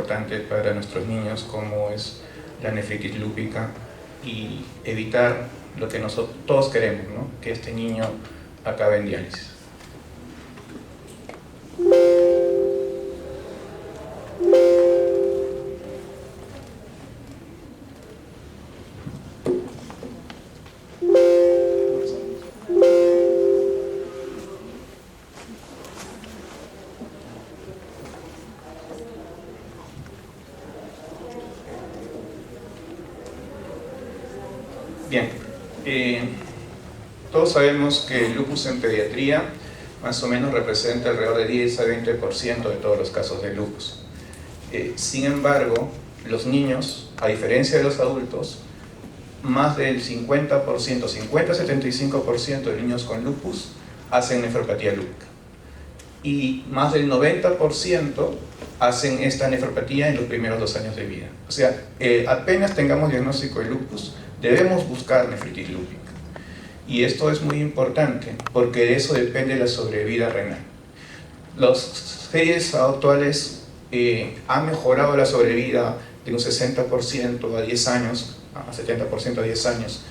importante para nuestros niños como es la nefritis lúpica y evitar lo que nosotros todos queremos, ¿no? Que este niño acabe en diálisis. Bien, todos sabemos que el lupus en pediatría más o menos representa alrededor de 10 a 20% de todos los casos de lupus. Sin embargo, los niños, a diferencia de los adultos, más del 50%, 50-75% de niños con lupus hacen nefropatía lúpica. Y más del 90% hacen esta nefropatía en los primeros 2 años de vida. O sea, apenas tengamos diagnóstico de lupus, debemos buscar nefritis lúpica. Y esto es muy importante porque de eso depende la sobrevida renal. Las series actuales han mejorado la sobrevida de un 60% a 10 años, a 70% a 10 años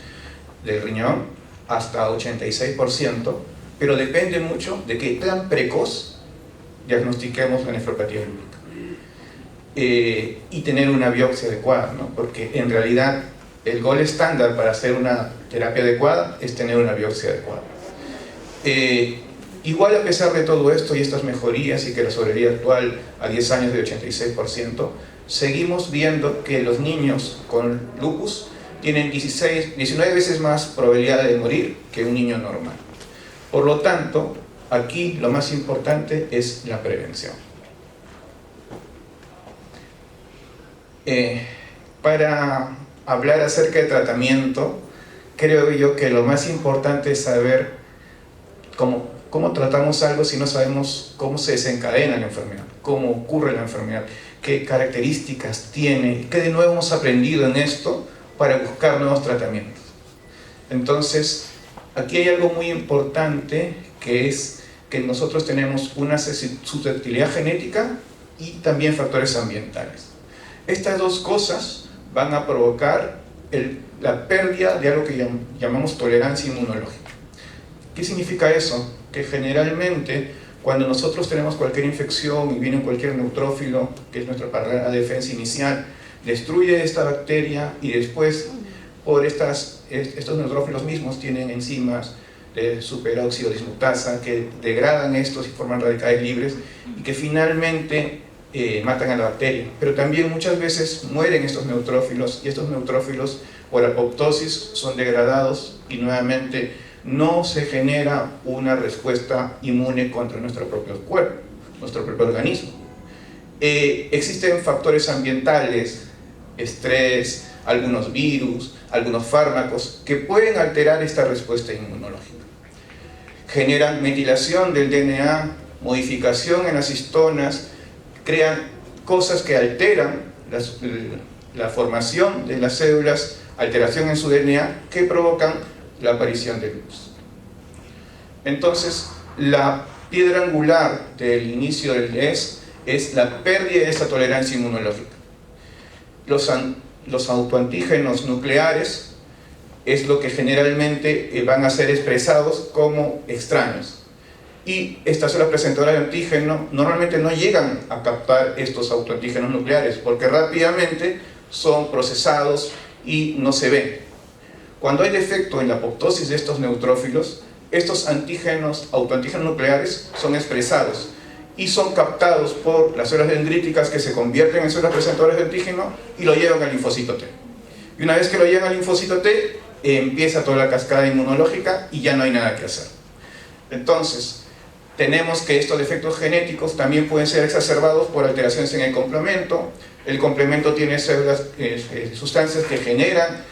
del riñón, hasta 86%, pero depende mucho de qué tan precoz diagnostiquemos la nefropatía lúpica. Y tener una biopsia adecuada, ¿no? Porque en realidad el gol estándar para hacer una terapia adecuada es tener una biopsia adecuada. Igual, a pesar de todo esto y estas mejorías y que la sobrevida actual a 10 años de 86%, seguimos viendo que los niños con lupus tienen 19 veces más probabilidad de morir que un niño normal. Por lo tanto, aquí lo más importante es la prevención. Para hablar acerca de tratamiento, creo yo que lo más importante es saber cómo tratamos algo si no sabemos cómo se desencadena la enfermedad, cómo ocurre la enfermedad, qué características tiene, qué de nuevo hemos aprendido en esto para buscar nuevos tratamientos. Entonces, aquí hay algo muy importante, que es que nosotros tenemos una susceptibilidad genética y también factores ambientales. Estas dos cosas van a provocar la pérdida de algo que llamamos tolerancia inmunológica. ¿Qué significa eso? Que generalmente cuando nosotros tenemos cualquier infección y viene cualquier neutrófilo, que es nuestra barrera de defensa inicial, destruye esta bacteria y después por estos neutrófilos mismos tienen enzimas de superóxido dismutasa que degradan estos y forman radicales libres y que finalmente matan a la bacteria. Pero también muchas veces mueren estos neutrófilos y estos neutrófilos por apoptosis son degradados y nuevamente no se genera una respuesta inmune contra nuestro propio cuerpo, nuestro propio organismo. Existen factores ambientales, estrés, algunos virus, algunos fármacos que pueden alterar esta respuesta inmunológica. Generan metilación del DNA, modificación en las histonas, crean cosas que alteran la formación de las células, alteración en su DNA, que provocan la aparición de lupus. Entonces, la piedra angular del inicio del DES es la pérdida de esa tolerancia inmunológica. Los autoantígenos nucleares es lo que generalmente van a ser expresados como extraños. Y estas células presentadoras de antígeno normalmente no llegan a captar estos autoantígenos nucleares porque rápidamente son procesados y no se ven. Cuando hay defecto en la apoptosis de estos neutrófilos, estos autoantígenos nucleares son expresados y son captados por las células dendríticas que se convierten en células presentadoras de antígeno y lo llevan al linfocito T. Y una vez que lo llevan al linfocito T, empieza toda la cascada inmunológica y ya no hay nada que hacer. Entonces, tenemos que estos defectos genéticos también pueden ser exacerbados por alteraciones en el complemento. El complemento tiene sustancias que generan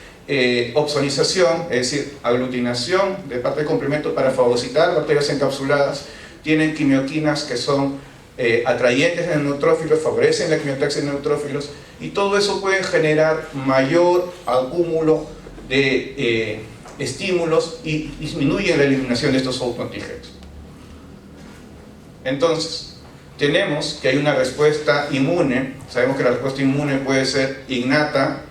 opsonización, es decir, aglutinación de parte del complemento para fagocitar bacterias encapsuladas. Tienen quimioquinas que son atrayentes en el neutrófilo, favorecen la quimiotaxis de neutrófilos, y todo eso puede generar mayor acúmulo de estímulos y disminuye la eliminación de estos autoantígenos. Entonces, tenemos que hay una respuesta inmune. Sabemos que la respuesta inmune puede ser innata,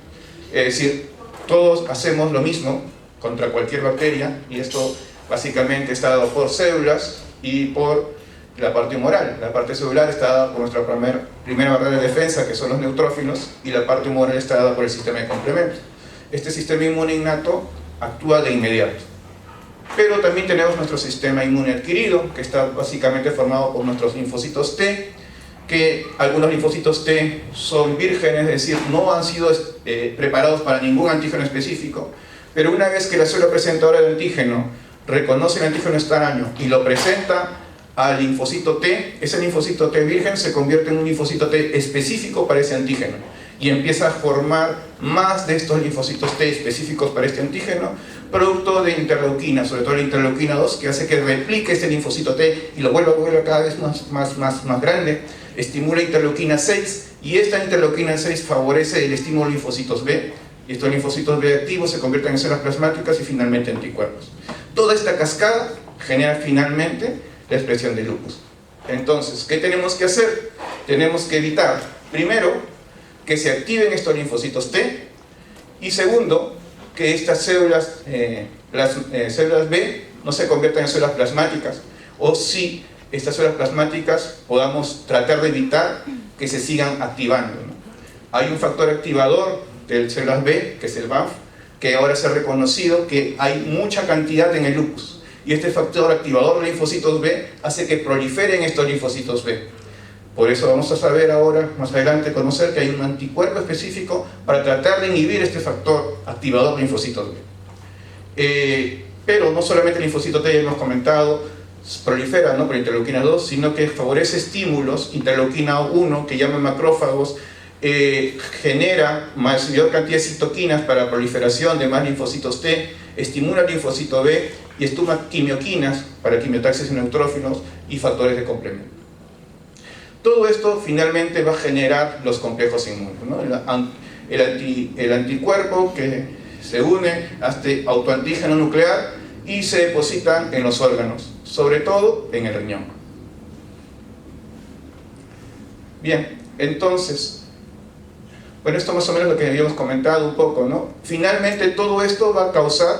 es decir, todos hacemos lo mismo contra cualquier bacteria, y esto básicamente está dado por células y por la parte humoral. La parte celular está dada por nuestra primera barrera de defensa, que son los neutrófilos, y la parte humoral está dada por el sistema de complemento. Este sistema inmune innato actúa de inmediato. Pero también tenemos nuestro sistema inmune adquirido, que está básicamente formado por nuestros linfocitos T, que algunos linfocitos T son vírgenes, es decir, no han sido preparados para ningún antígeno específico, pero una vez que la célula presentadora de antígeno reconoce el antígeno extraño y lo presenta al linfocito T, ese linfocito T virgen se convierte en un linfocito T específico para ese antígeno y empieza a formar más de estos linfocitos T específicos para este antígeno, producto de interleuquina, sobre todo la interleuquina 2, que hace que replique este linfocito T y lo vuelva cada vez más grande. Estimula interleuquina 6, y esta interleuquina 6 favorece el estímulo de linfocitos B, y estos linfocitos B activos se convierten en células plasmáticas y finalmente anticuerpos. Toda esta cascada genera finalmente la expresión de lupus. Entonces, ¿qué tenemos que hacer? Tenemos que evitar, primero, que se activen estos linfocitos T, y segundo, que estas células, células B no se conviertan en células plasmáticas, o si estas células plasmáticas podamos tratar de evitar que se sigan activando, ¿no? Hay un factor activador de células B, que es el BAF, que ahora se ha reconocido que hay mucha cantidad en el lupus, y este factor activador de linfocitos B hace que proliferen estos linfocitos B. Por eso vamos a saber ahora, más adelante, conocer que hay un anticuerpo específico para tratar de inhibir este factor activador de linfocitos B. Pero no solamente el linfocito T, ya hemos comentado, prolifera, ¿no?, por interleuquina 2, sino que favorece estímulos, interleuquina 1, que llaman macrófagos, genera mayor cantidad de citoquinas para la proliferación de más linfocitos T, estimula el linfocito B y estimula quimioquinas para quimiotaxis en neutrófilos y factores de complemento. Todo esto finalmente va a generar los complejos inmunes, ¿no? El anticuerpo que se une a este autoantígeno nuclear y se depositan en los órganos, sobre todo en el riñón. Bien, entonces, bueno, esto más o menos lo que habíamos comentado un poco, ¿no? Finalmente todo esto va a causar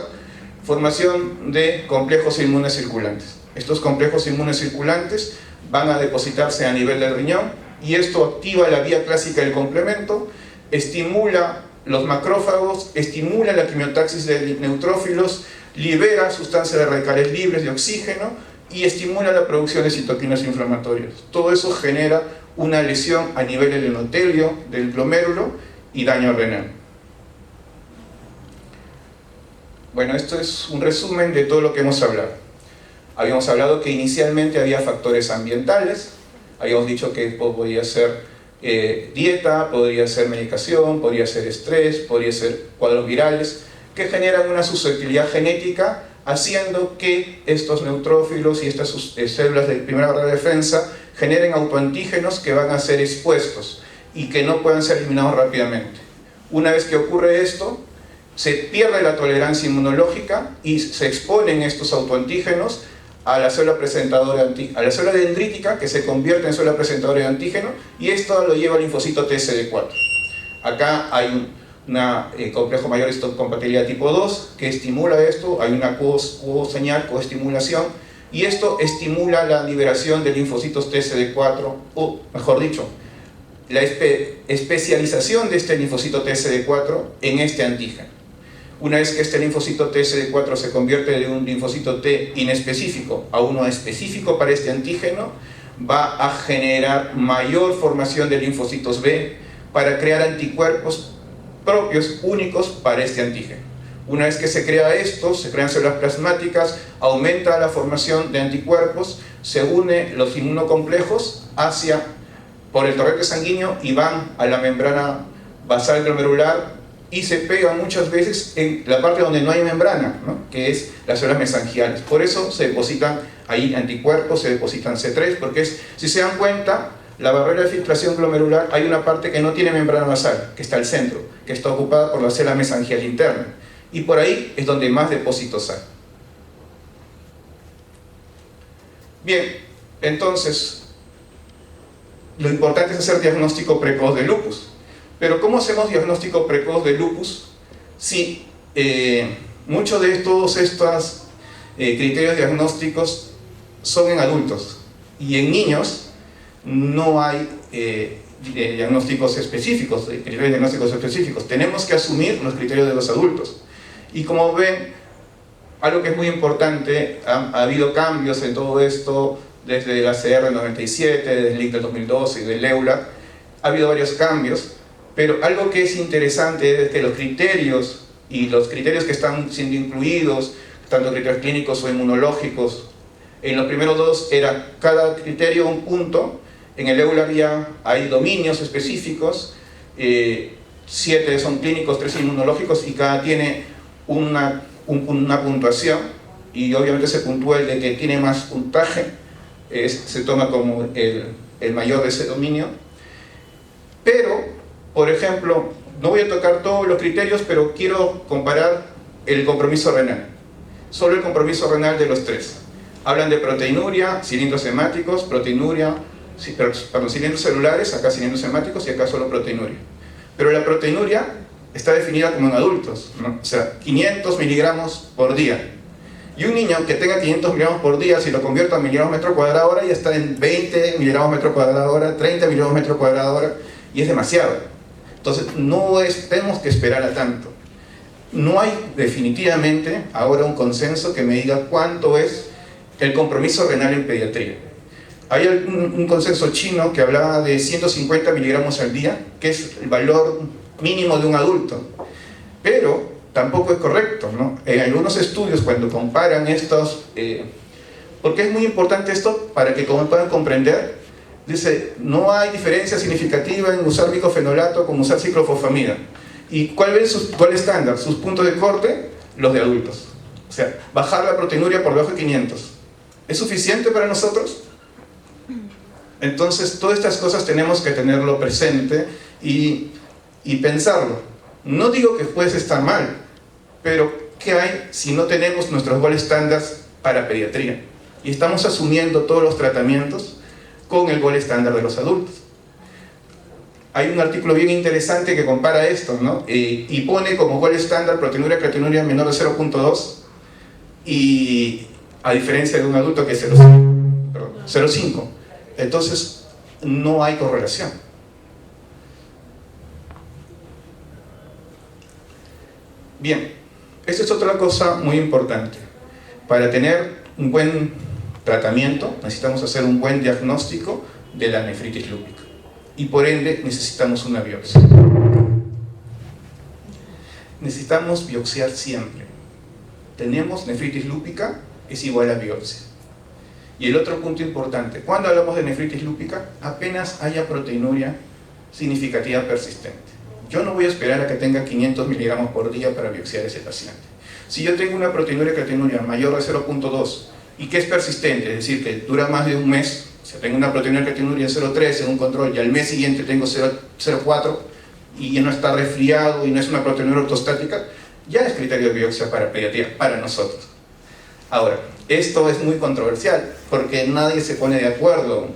formación de complejos inmunes circulantes. Estos complejos inmunes circulantes van a depositarse a nivel del riñón, y esto activa la vía clásica del complemento, estimula los macrófagos, estimula la quimiotaxis de neutrófilos, libera sustancias de radicales libres de oxígeno y estimula la producción de citoquinas inflamatorias. Todo eso genera una lesión a nivel del endotelio, del glomérulo, y daño renal. Bueno, esto es un resumen de todo lo que hemos hablado. Habíamos hablado que inicialmente había factores ambientales, habíamos dicho que podría ser dieta, podría ser medicación, podría ser estrés, podría ser cuadros virales, que generan una susceptibilidad genética, haciendo que estos neutrófilos y estas células de primera barrera de defensa generen autoantígenos que van a ser expuestos y que no puedan ser eliminados rápidamente. Una vez que ocurre esto, se pierde la tolerancia inmunológica y se exponen estos autoantígenos a la célula presentadora a la célula dendrítica, que se convierte en célula presentadora de antígeno, y esto lo lleva al linfocito TSD4. Acá hay un complejo mayor histocompatibilidad tipo 2 que estimula esto, hay una co-señal, coestimulación, y esto estimula la liberación de linfocitos TSD4, o mejor dicho, la especialización de este linfocito TSD4 en este antígeno. Una vez que este linfocito TSD4 se convierte de un linfocito T inespecífico a uno específico para este antígeno, va a generar mayor formación de linfocitos B para crear anticuerpos propios, únicos para este antígeno. Una vez que se crea esto, se crean células plasmáticas, aumenta la formación de anticuerpos, se unen los inmunocomplejos por el torrente sanguíneo y van a la membrana basal glomerular y se pegan muchas veces en la parte donde no hay membrana, ¿no?, que es las células mesangiales. Por eso se depositan ahí anticuerpos, se depositan C3, porque si se dan cuenta, la barrera de filtración glomerular, hay una parte que no tiene membrana basal, que está al centro, que está ocupada por la célula mesangial interna, y por ahí es donde más depósitos hay. Bien, entonces, lo importante es hacer diagnóstico precoz de lupus. Pero ¿cómo hacemos diagnóstico precoz de lupus si muchos de todos estos criterios diagnósticos son en adultos? Y en niños no hay diagnósticos específicos, criterios diagnósticos específicos. Tenemos que asumir los criterios de los adultos. Y como ven, algo que es muy importante, ha habido cambios en todo esto, desde el ACR del 97, desde el LIC del 2012 y del EULAC, ha habido varios cambios, pero algo que es interesante es que los criterios y los criterios que están siendo incluidos, tanto criterios clínicos o inmunológicos, en los primeros dos era cada criterio un punto. En el EULAC ya hay dominios específicos, 7 son clínicos, 3 inmunológicos, y cada tiene una puntuación, y obviamente se puntúa el de que tiene más puntaje, se toma como el mayor de ese dominio. Pero, por ejemplo, no voy a tocar todos los criterios, pero quiero comparar el compromiso renal, solo el compromiso renal de los 3. Hablan de proteinuria, cilindros hemáticos, proteinuria, perdón, cilindros celulares, acá cilindros hemáticos y acá solo proteinuria. Pero la proteinuria está definida como en adultos, ¿no? O sea, 500 miligramos por día. Y un niño que tenga 500 miligramos por día, si lo convierto a miligramos metro cuadrado hora, ya está en 20 miligramos metro cuadrado hora, 30 miligramos metro cuadrado hora, y es demasiado. Entonces, tenemos que esperar a tanto. No hay definitivamente ahora un consenso que me diga cuánto es el compromiso renal en pediatría. Hay un consenso chino que hablaba de 150 miligramos al día, que es el valor mínimo de un adulto, pero tampoco es correcto, ¿no? En algunos estudios, cuando comparan estos, porque es muy importante esto para que como puedan comprender, dice, no hay diferencia significativa en usar bicofenolato como usar ciclofosfamida. ¿Y cuál es su estándar? Sus puntos de corte, los de adultos. O sea, bajar la proteinuria por debajo de 500. ¿Es suficiente para nosotros? Entonces, todas estas cosas tenemos que tenerlo presente y pensarlo. No digo que puede estar mal, pero ¿qué hay si no tenemos nuestros gold standards para pediatría? Y estamos asumiendo todos los tratamientos con el gold estándar de los adultos. Hay un artículo bien interesante que compara esto, ¿no? Y pone como gold estándar proteinuria, creatinuria menor de 0.2, y a diferencia de un adulto que es 0.5. Entonces, no hay correlación. Bien, esta es otra cosa muy importante. Para tener un buen tratamiento, necesitamos hacer un buen diagnóstico de la nefritis lúpica. Y por ende, necesitamos una biopsia. Necesitamos biopsiar siempre. Tenemos nefritis lúpica, es igual a biopsia. Y el otro punto importante, cuando hablamos de nefritis lúpica, apenas haya proteinuria significativa persistente. Yo no voy a esperar a que tenga 500 miligramos por día para biopsiar a ese paciente. Si yo tengo una proteinuria y creatinuria mayor de 0.2 y que es persistente, es decir, que dura más de un mes, o sea, tengo una proteinuria y creatinuria en 0.3 en un control y al mes siguiente tengo 0.4 y ya no está resfriado y no es una proteinuria ortostática, ya es criterio de biopsia para pediatría, para nosotros. Ahora, esto es muy controversial porque nadie se pone de acuerdo,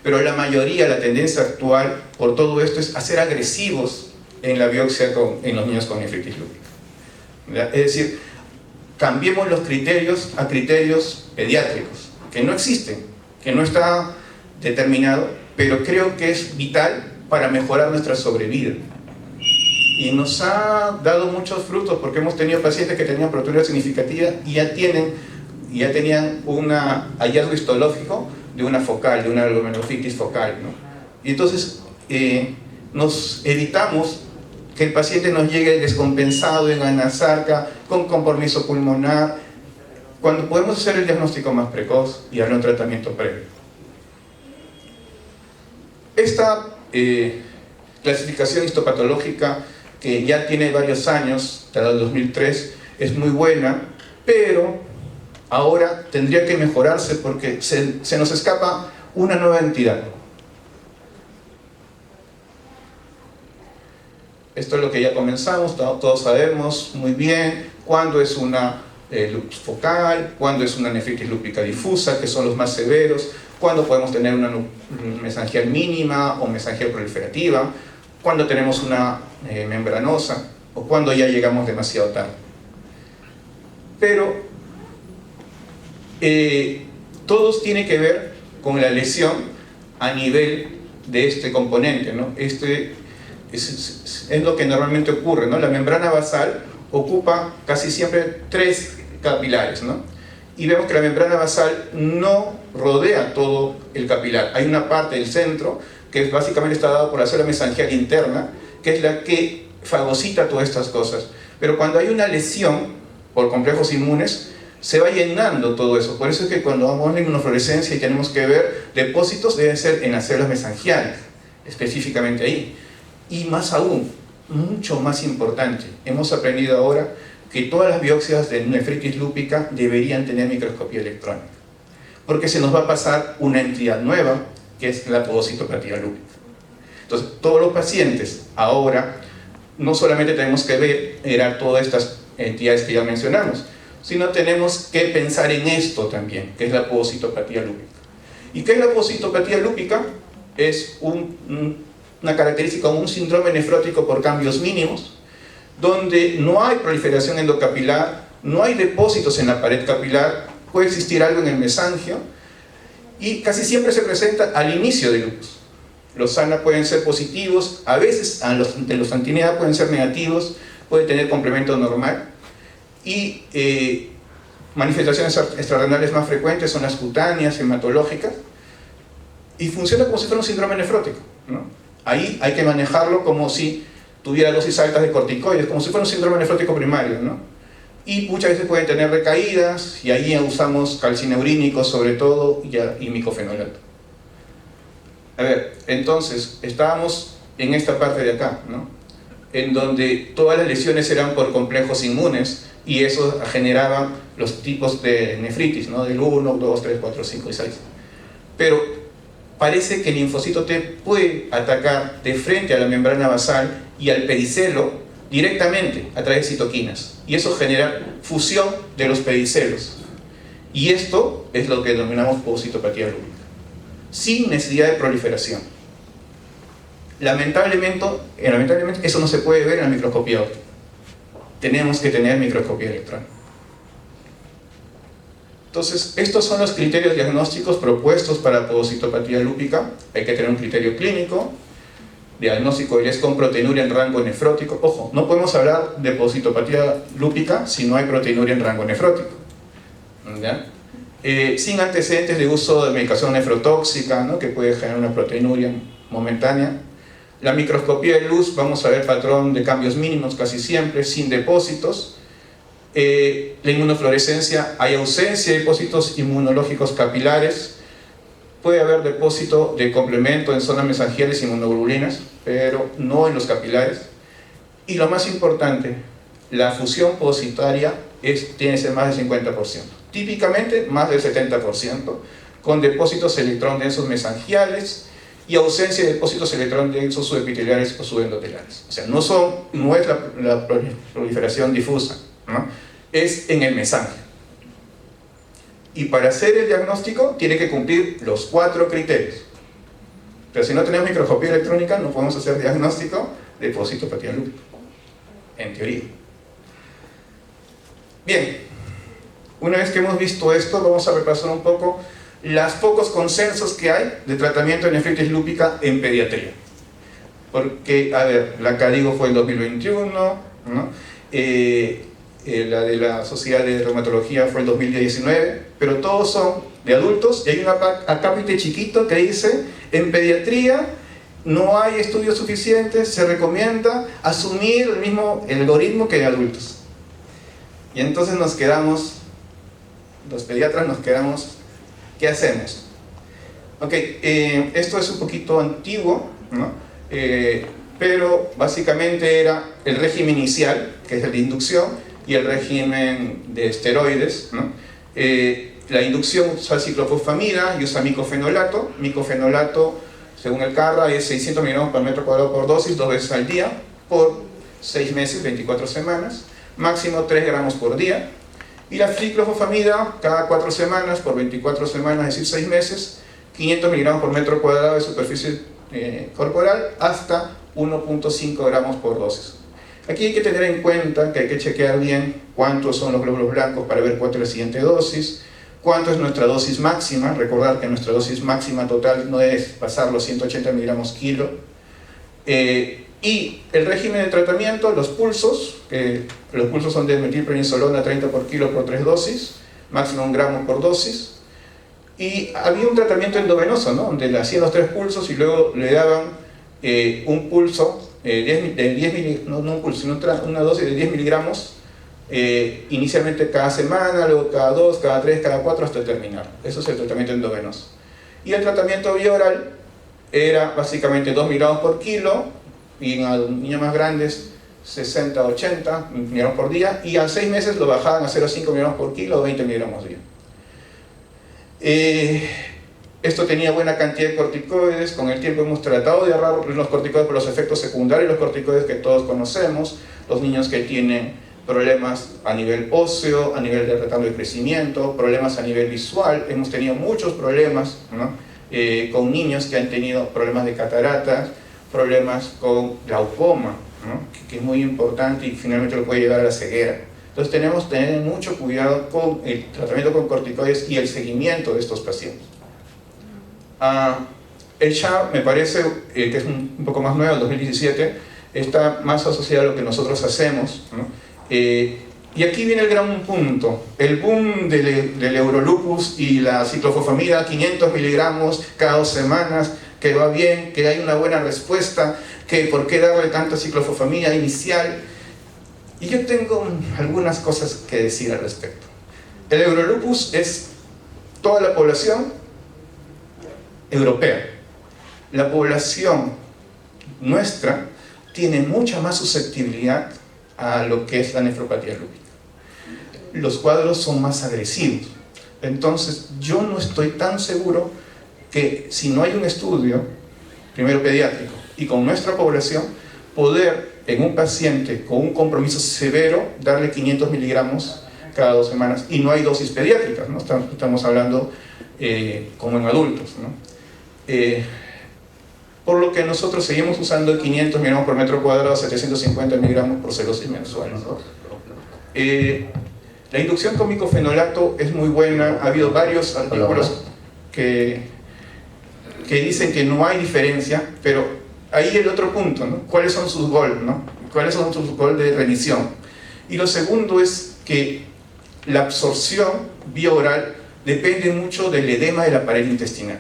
pero la mayoría, la tendencia actual por todo esto es hacer agresivos en la biopsia en los niños con nefritis lúpica. Es decir, cambiemos los criterios a criterios pediátricos, que no existen, que no está determinado, pero creo que es vital para mejorar nuestra sobrevida. Y nos ha dado muchos frutos porque hemos tenido pacientes que tenían proteinuria significativa y ya tenían un hallazgo histológico de una focal, de una glomerulonephritis focal, ¿no? Y entonces nos evitamos que el paciente nos llegue descompensado en anasarca, con compromiso pulmonar, cuando podemos hacer el diagnóstico más precoz y darle un tratamiento previo. Esta clasificación histopatológica, que ya tiene varios años, desde el 2003, es muy buena, pero ahora tendría que mejorarse porque se nos escapa una nueva entidad. Esto es lo que ya comenzamos, todos sabemos muy bien cuándo es una lupus focal, cuándo es una nefritis lúpica difusa, que son los más severos, cuándo podemos tener una mesangial mínima o mesangial proliferativa, cuándo tenemos una membranosa o cuándo ya llegamos demasiado tarde. Pero todos tienen que ver con la lesión a nivel de este componente, ¿no? Este es lo que normalmente ocurre, ¿no? La membrana basal ocupa casi siempre 3 capilares, ¿no? Y vemos que la membrana basal no rodea todo el capilar. Hay una parte del centro que básicamente está dada por la célula mesangial interna, que es la que fagocita todas estas cosas. Pero cuando hay una lesión por complejos inmunes, se va llenando todo eso. Por eso es que cuando vamos a la inmunofluorescencia y tenemos que ver depósitos, deben ser en las células mesangiales, específicamente ahí. Y más aún, mucho más importante, hemos aprendido ahora que todas las biopsias de nefritis lúpica deberían tener microscopía electrónica, porque se nos va a pasar una entidad nueva, que es la podocitopatía lúpica. Entonces, todos los pacientes ahora, no solamente tenemos que ver todas estas entidades que ya mencionamos, sino tenemos que pensar en esto también, que es la podocitopatía lúpica. ¿Y qué es la podocitopatía lúpica? Es una característica, un síndrome nefrótico por cambios mínimos, donde no hay proliferación endocapilar, no hay depósitos en la pared capilar, puede existir algo en el mesangio, y casi siempre se presenta al inicio del lupus. Los ANA pueden ser positivos, a veces de los anti-NEA pueden ser negativos, puede tener complemento normal, y manifestaciones extrarrenales más frecuentes son las cutáneas, hematológicas, y funciona como si fuera un síndrome nefrótico, ¿no? Ahí hay que manejarlo como si tuviera dosis altas de corticoides, como si fuera un síndrome nefrótico primario, ¿no? Y muchas veces pueden tener recaídas, y ahí usamos calcineurínicos sobre todo, y micofenolato. A ver, entonces, estábamos en esta parte de acá, ¿no? En donde todas las lesiones eran por complejos inmunes, y eso generaba los tipos de nefritis, ¿no? Del 1, 2, 3, 4, 5 y 6. Pero parece que el linfocito T puede atacar de frente a la membrana basal y al pedicelo directamente a través de citoquinas, y eso genera fusión de los pedicelos, y esto es lo que denominamos podocitopatía lúpica, sin necesidad de proliferación. Lamentablemente eso no se puede ver en la microscopía óptica. Tenemos que tener microscopía electrónica. Entonces, estos son los criterios diagnósticos propuestos para podocitopatía lúpica. Hay que tener un criterio clínico, diagnóstico es con proteinuria en rango nefrótico. Ojo, no podemos hablar de podocitopatía lúpica si no hay proteinuria en rango nefrótico, ¿ya? Sin antecedentes de uso de medicación nefrotóxica, ¿no? Que puede generar una proteinuria momentánea. La microscopía de luz, vamos a ver patrón de cambios mínimos casi siempre, sin depósitos. La inmunofluorescencia, hay ausencia de depósitos inmunológicos capilares, puede haber depósito de complemento en zonas mesangiales y inmunoglobulinas, pero no en los capilares. Y lo más importante, la fusión podocitaria tiene que ser más del 50%, típicamente más del 70%, con depósitos electrón densos mesangiales y ausencia de depósitos electrón densos subepiteliales o subendoteliales. O sea, no es la proliferación difusa, ¿no? Es en el mesangio. Y para hacer el diagnóstico tiene que cumplir los 4 criterios. Pero si no tenemos microscopía electrónica no podemos hacer diagnóstico de podocitopatía lúpica, en teoría. Bien, una vez que hemos visto esto, vamos a repasar un poco los pocos consensos que hay de tratamiento de nefritis lúpica en pediatría. Porque, a ver, la CADIGO fue el 2021, ¿no? La de la Sociedad de Reumatología fue el 2019, pero todos son de adultos, y hay un acápite chiquito que dice: en pediatría no hay estudios suficientes, se recomienda asumir el mismo algoritmo que en adultos. Y entonces nos quedamos, los pediatras nos quedamos, ¿qué hacemos? Ok, esto es un poquito antiguo, ¿no? Pero básicamente era el régimen inicial, que es el de inducción, y el régimen de esteroides, ¿no? La inducción usa ciclofosfamida y usa micofenolato. Micofenolato, según el CARRA, es 600 miligramos por metro cuadrado por dosis, 2 veces al día, por 6 meses, 24 semanas, máximo 3 gramos por día. Y la ciclofosfamida, cada 4 semanas, por 24 semanas, es decir, 6 meses, 500 miligramos por metro cuadrado de superficie corporal, hasta 1.5 gramos por dosis. Aquí hay que tener en cuenta que hay que chequear bien cuántos son los glóbulos blancos para ver cuánto es la siguiente dosis, cuánto es nuestra dosis máxima. Recordar que nuestra dosis máxima total no es pasar los 180 miligramos kilo. Y el régimen de tratamiento, los pulsos son de metilprednisolona 30 por kilo por 3 dosis, máximo 1 gramo por dosis. Y había un tratamiento endovenoso, ¿no? Donde le hacían los 3 pulsos y luego le daban un pulso una dosis de 10 miligramos inicialmente cada semana, luego cada 2, cada 3, cada 4 hasta terminar. Eso es el tratamiento endovenoso. Y el tratamiento bioral era básicamente 2 miligramos por kilo, y en niños más grandes 60, 80 miligramos por día, y a 6 meses lo bajaban a 0,5 miligramos por kilo o 20 miligramos día. Esto tenía buena cantidad de corticoides. Con el tiempo hemos tratado de ahorrar los corticoides por los efectos secundarios, los corticoides que todos conocemos, los niños que tienen problemas a nivel óseo, a nivel de retardo de crecimiento, problemas a nivel visual. Hemos tenido muchos problemas, ¿no? Con niños que han tenido problemas de cataratas, problemas con glaucoma, ¿no? que es muy importante y finalmente lo puede llevar a la ceguera. Entonces tenemos que tener mucho cuidado con el tratamiento con corticoides y el seguimiento de estos pacientes. El SHA me parece que es un poco más nuevo, el 2017, está más asociado a lo que nosotros hacemos, ¿no? Y aquí viene el gran punto, el boom del Eurolupus y la ciclofosfamida, 500 miligramos cada 2 semanas, que va bien, que hay una buena respuesta, que por qué darle tanta ciclofosfamida inicial. Y yo tengo algunas cosas que decir al respecto. El Eurolupus es toda la población europea. La población nuestra tiene mucha más susceptibilidad a lo que es la nefropatía lúpica. Los cuadros son más agresivos. Entonces, yo no estoy tan seguro que si no hay un estudio, primero pediátrico, y con nuestra población, poder en un paciente con un compromiso severo darle 500 miligramos cada 2 semanas, y no hay dosis pediátricas, ¿no? Estamos hablando como en adultos, ¿no? Por lo que nosotros seguimos usando 500 miligramos por metro cuadrado, 750 miligramos por celosis mensual, ¿no? La inducción con micofenolato es muy buena. Ha habido varios artículos que dicen que no hay diferencia, pero ahí el otro punto, ¿no? ¿Cuáles son sus goals, ¿no? ¿Cuáles son sus goals de remisión? Y lo segundo es que la absorción vía oral depende mucho del edema de la pared intestinal.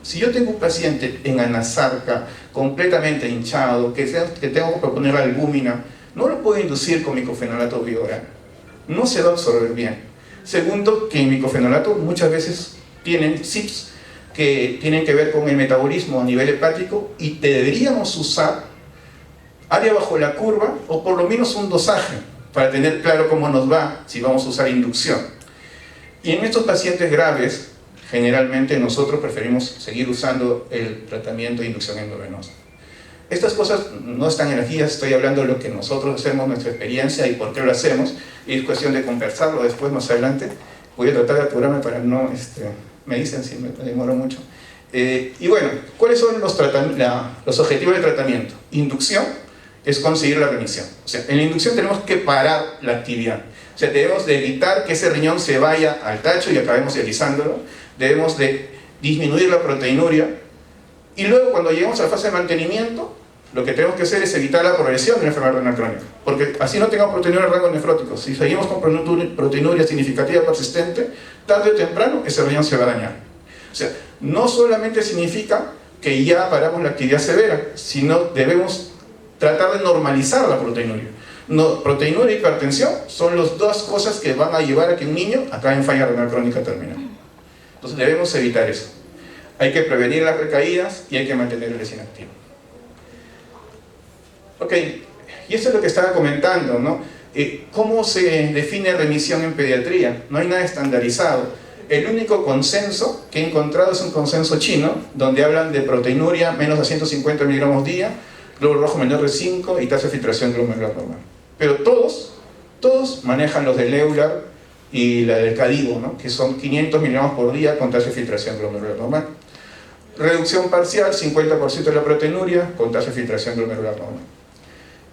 Si yo tengo un paciente en anasarca, completamente hinchado, que tengo que proponer albúmina, no lo puedo inducir con micofenolato vía oral. No se va a absorber bien. Segundo, que el micofenolato muchas veces tienen CIPs que tienen que ver con el metabolismo a nivel hepático, y deberíamos usar área bajo la curva, o por lo menos un dosaje, para tener claro cómo nos va si vamos a usar inducción. Y en estos pacientes graves, generalmente nosotros preferimos seguir usando el tratamiento de inducción endovenosa. Estas cosas no están en las guías, estoy hablando de lo que nosotros hacemos, nuestra experiencia y por qué lo hacemos, y es cuestión de conversarlo después, más adelante. Voy a tratar de apurarme para no, me dicen si me demoro mucho. Y bueno, ¿cuáles son los objetivos del tratamiento? Inducción es conseguir la remisión. O sea, en la inducción tenemos que parar la actividad. O sea, debemos de evitar que ese riñón se vaya al tacho y acabemos dializándolo. Debemos de disminuir la proteinuria. Y luego, cuando lleguemos a la fase de mantenimiento, lo que tenemos que hacer es evitar la progresión de una enfermedad renal crónica. Porque así no tengamos proteinuria en rango nefrótico. Si seguimos con proteinuria significativa persistente, tarde o temprano ese riñón se va a dañar. O sea, no solamente significa que ya paramos la actividad severa, sino debemos tratar de normalizar la proteinuria. Proteinuria y hipertensión son las dos cosas que van a llevar a que un niño acabe en falla renal crónica terminal. Entonces debemos evitar eso. Hay que prevenir las recaídas y hay que mantener el lesión activo. Ok, y esto es lo que estaba comentando, ¿no? ¿Cómo se define remisión en pediatría? No hay nada estandarizado. El único consenso que he encontrado es un consenso chino, donde hablan de proteinuria menos a 150 miligramos día, glóbulo rojo menor de 5 y tasa de filtración glomerular normal. Pero todos manejan los del EULAR y la del CADIVO, ¿no? Que son 500 miligramos por día con tasa de filtración glomerular normal. reducción parcial, 50% de la proteinuria, con tasa de filtración glomerular normal.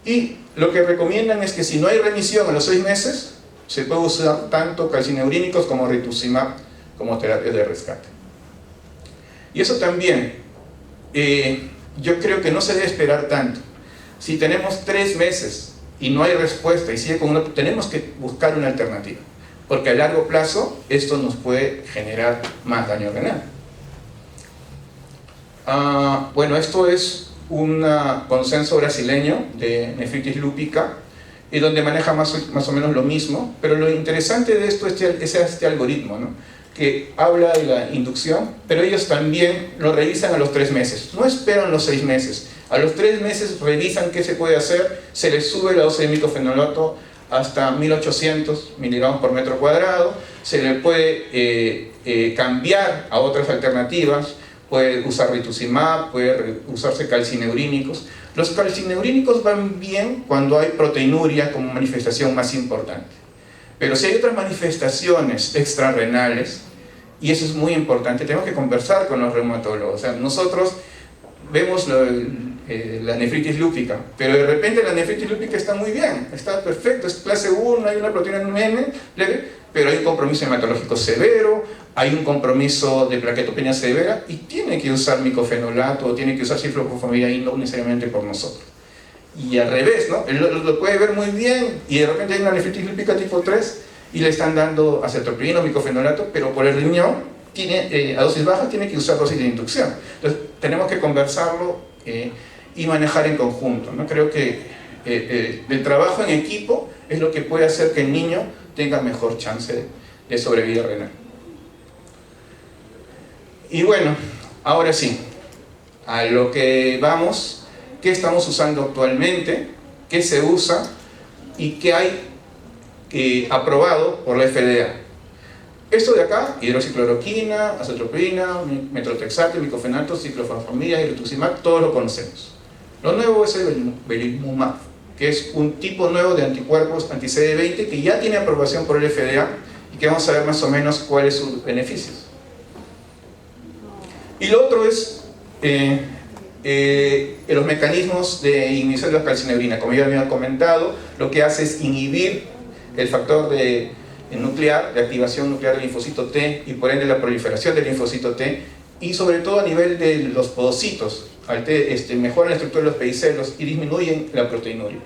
Y lo que recomiendan es que si no hay remisión a los 6 meses, se puede usar tanto calcineurínicos como rituximab como terapias de rescate. Y eso también, yo creo que no se debe esperar tanto. Si tenemos 3 meses y no hay respuesta y sigue con uno, tenemos que buscar una alternativa, porque a largo plazo esto nos puede generar más daño renal. Bueno, esto es un consenso brasileño de nefritis lúpica, y donde maneja más o menos lo mismo, pero lo interesante de esto es este algoritmo, ¿no?, que habla de la inducción, pero ellos también lo revisan a los 3 meses, no esperan los 6 meses, a los 3 meses revisan qué se puede hacer, se les sube la dosis de micofenolato hasta 1800 miligramos por metro cuadrado, se le puede cambiar a otras alternativas, puede usar rituximab, puede usarse calcineurínicos. Los calcineurínicos van bien cuando hay proteinuria como manifestación más importante. Pero si hay otras manifestaciones extrarrenales, y eso es muy importante, tenemos que conversar con los reumatólogos. O sea, nosotros vemos la nefritis lúpica, pero de repente la nefritis lúpica está muy bien, está perfecto, es clase 1, hay una proteína N leve, pero hay un compromiso hematológico severo, hay un compromiso de plaquetopenia severa, y tiene que usar micofenolato, o tiene que usar ciclophosphamida, y no necesariamente por nosotros. Y al revés, ¿no? Él lo puede ver muy bien, y de repente hay una nefritis lúpica tipo 3, y le están dando acetopridina o micofenolato, pero por el riñón, a dosis baja, tiene que usar dosis de inducción. Entonces, tenemos que conversarlo y manejar en conjunto, ¿no? Creo que el trabajo en equipo es lo que puede hacer que el niño tenga mejor chance de sobrevida renal. Y bueno, ahora sí, a lo que vamos, ¿qué estamos usando actualmente? ¿Qué se usa? ¿Y qué hay aprobado por la FDA? Esto de acá, hidroxicloroquina, acetopridina, metrotexate, micofenato, ciclofosfamida y rituximab, todos lo conocemos. Lo nuevo es el belimumab, que es un tipo nuevo de anticuerpos anti-CD20 que ya tiene aprobación por el FDA y que vamos a ver más o menos cuáles son sus beneficios. Y lo otro es los mecanismos de inhibición de la calcineurina. Como ya había comentado, lo que hace es inhibir el factor nuclear, de activación nuclear del linfocito T, y por ende la proliferación del linfocito T, y sobre todo a nivel de los podocitos, mejoran la estructura de los pedicelos y disminuyen la proteinuria.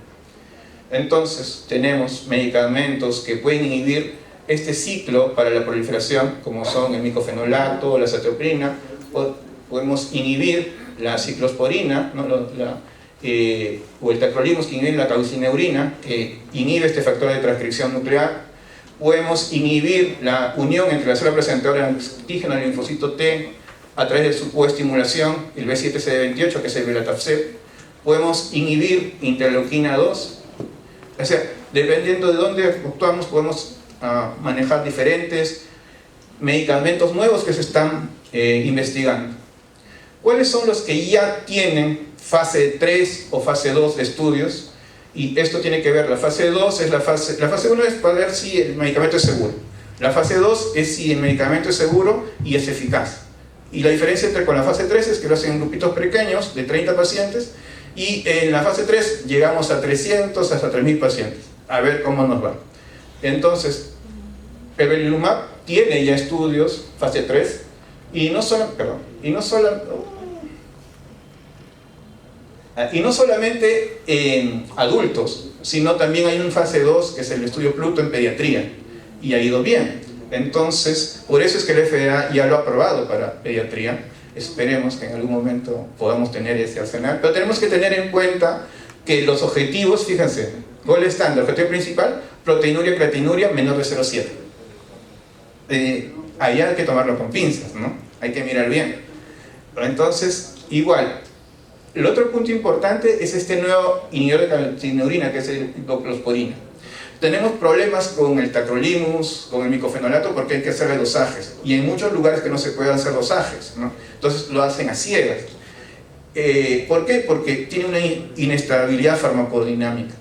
Entonces tenemos medicamentos que pueden inhibir este ciclo para la proliferación, como son el micofenolato, la acetoprina. Podemos inhibir la ciclosporina, ¿no?, o el tacrolimus, que inhibe la calcineurina, que inhibe este factor de transcripción nuclear. Podemos inhibir la unión entre la célula presentadora de antígeno y el linfocito T a través de su coestimulación, el B7CD28, que es el belatafseb. Podemos inhibir interleuquina 2. O sea, dependiendo de dónde actuamos, podemos manejar diferentes medicamentos nuevos que se están investigando. ¿Cuáles son los que ya tienen fase 3 o fase 2 de estudios? Y esto tiene que ver, la fase 2 es la fase 1 es para ver si el medicamento es seguro. La fase 2 es si el medicamento es seguro y es eficaz. Y la diferencia con la fase 3 es que lo hacen en grupitos pequeños de 30 pacientes, y en la fase 3 llegamos a 300 hasta 3000 pacientes. A ver cómo nos va. Entonces, el belimumab tiene ya estudios, fase 3, y no solamente en adultos, sino también hay un fase 2 que es el estudio Pluto en pediatría, y ha ido bien. Entonces, por eso es que el FDA ya lo ha aprobado para pediatría. Esperemos que en algún momento podamos tener ese arsenal, pero tenemos que tener en cuenta que los objetivos, fíjense, gol estándar, objetivo principal, proteinuria, creatinuria menor de 0,7. Ahí hay que tomarlo con pinzas, ¿no? Hay que mirar bien. Pero entonces, igual, el otro punto importante es este nuevo inhibidor de calcineurina, que es el ciclosporina. Tenemos problemas con el tacrolimus, con el micofenolato, porque hay que hacerle dosajes, y en muchos lugares que no se pueden hacer dosajes, ¿no? Entonces lo hacen a ciegas. ¿Por qué? Porque tiene una inestabilidad farmacodinámica.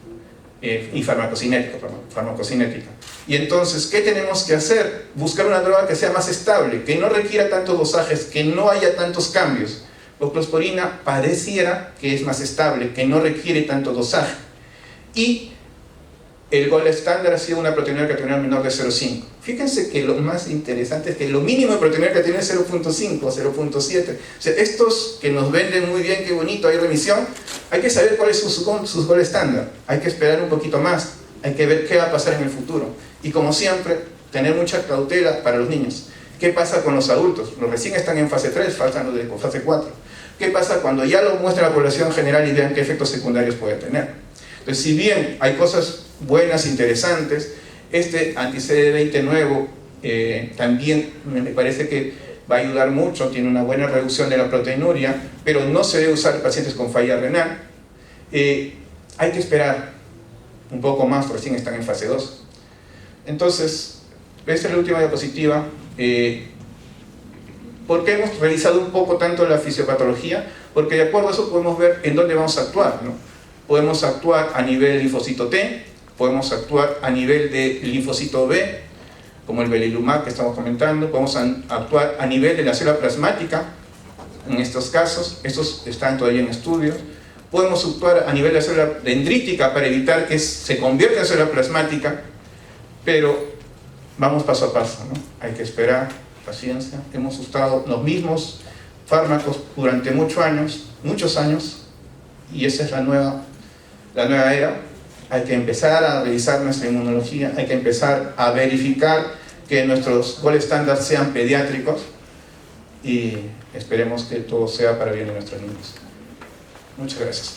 y farmacocinética. Y entonces, ¿qué tenemos que hacer? Buscar una droga que sea más estable, que no requiera tantos dosajes, que no haya tantos cambios. Voclosporina pareciera que es más estable, que no requiere tanto dosaje. Y el gold estándar ha sido una proteinúria catenaria menor de 0,5. Fíjense que lo más interesante es que lo mínimo de proteinúria catenaria es 0,5 o 0,7. O sea, estos que nos venden muy bien, qué bonito, hay remisión, hay que saber cuál es sus gold estándar. Hay que esperar un poquito más, hay que ver qué va a pasar en el futuro. Y como siempre, tener mucha cautela para los niños. ¿Qué pasa con los adultos? Los recién están en fase 3, faltan los de fase 4. ¿Qué pasa cuando ya lo muestra la población general y vean qué efectos secundarios puede tener? Entonces, si bien hay cosas buenas, interesantes, este anti-CD20 nuevo también me parece que va a ayudar mucho, tiene una buena reducción de la proteinuria, pero no se debe usar en pacientes con falla renal. Hay que esperar un poco más, recién están en fase 2. Entonces, esta es la última diapositiva. ¿Por qué hemos revisado un poco tanto la fisiopatología? Porque de acuerdo a eso podemos ver en dónde vamos a actuar, ¿no? Podemos actuar a nivel de linfocito T, podemos actuar a nivel de linfocito B, como el velilumab que estamos comentando, podemos actuar a nivel de la célula plasmática, en estos casos, estos están todavía en estudio. Podemos actuar a nivel de la célula dendrítica para evitar que se convierta en célula plasmática, pero vamos paso a paso, ¿no? Hay que esperar, paciencia. Hemos usado los mismos fármacos durante muchos años, y esa es la nueva era. Hay que empezar a revisar nuestra inmunología, hay que empezar a verificar que nuestros gold standards sean pediátricos y esperemos que todo sea para bien de nuestros niños. Muchas gracias.